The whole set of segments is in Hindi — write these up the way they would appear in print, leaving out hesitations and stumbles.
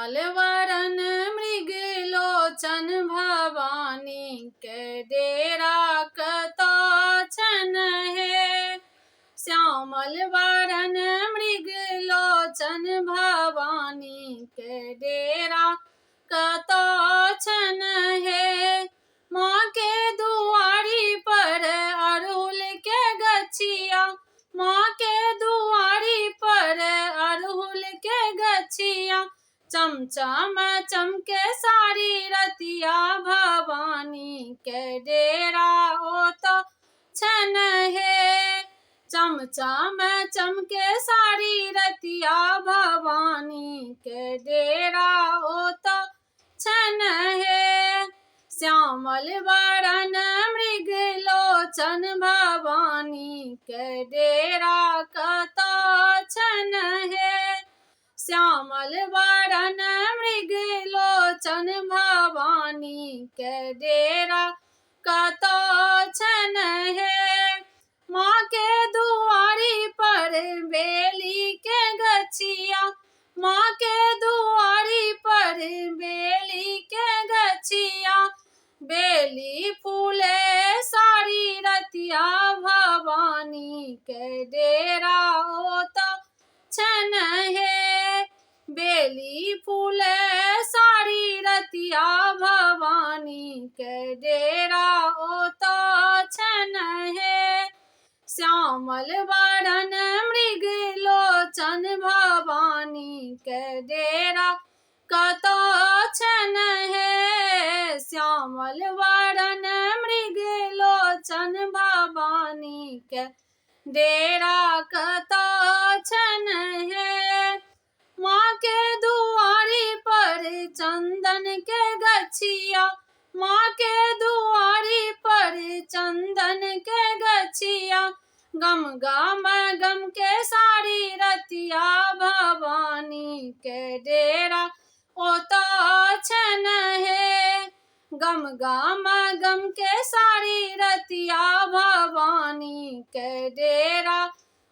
श्यामल वरन मृग लोचन भवानी के डेरा कतो छन है। श्यामल वरन मृग लोचन भवानी के डेरा कतो छन है। माँ के दुआरी पर अड़हुल के गछिया, माँ के दुआरी पर अड़हुल के गछिया, चमचम चमके सारी रतिया भवानी के डेरा ओ तो छन है। चमचम चमके सारी रतिया भवानी के डेरा ओ तो छन है। श्यामल वरन मृग लोचन भवानी के डेरा कतो छन है। श्यामल वरन मृग लोचन भवानी के डेरा कतो छन है। माँ के दुआरी पर बेली के गछिया, माँ के दुआरी पर बेली के गछिया, बेली फूले सारी रतिया भवानी के डेरा ओ तो छन है। बेली फूले सारी रतिया भवानी के डेरा ओ तो छन है। श्यामल वरन मृग लोचन भवानी के डेरा कतो छन है। श्यामल वरन मृग लोचन भवानी के डेरा कतो छन है। माँ के दुआरी पर चंदन के गछिया, माँ के दुआरी पर चंदन के गछिया, गम गम गम के सारी रतिया भवानी के डेरा ओ तो छन है। गम गम गम के सारी रतिया भवानी के डेरा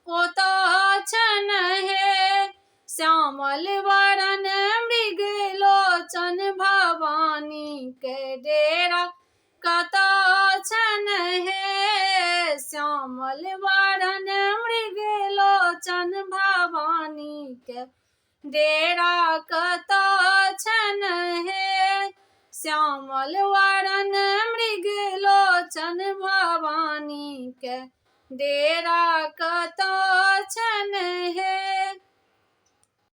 ओ तो छन है। श्यामल वरन मृग लोचन भवानी के डेरा कतो छन है। श्यामल वरन मृग लोचन भवानी के डेरा कतो छन है। श्यामल वरन मृग लोचन भवानी के डेरा कतो छन है।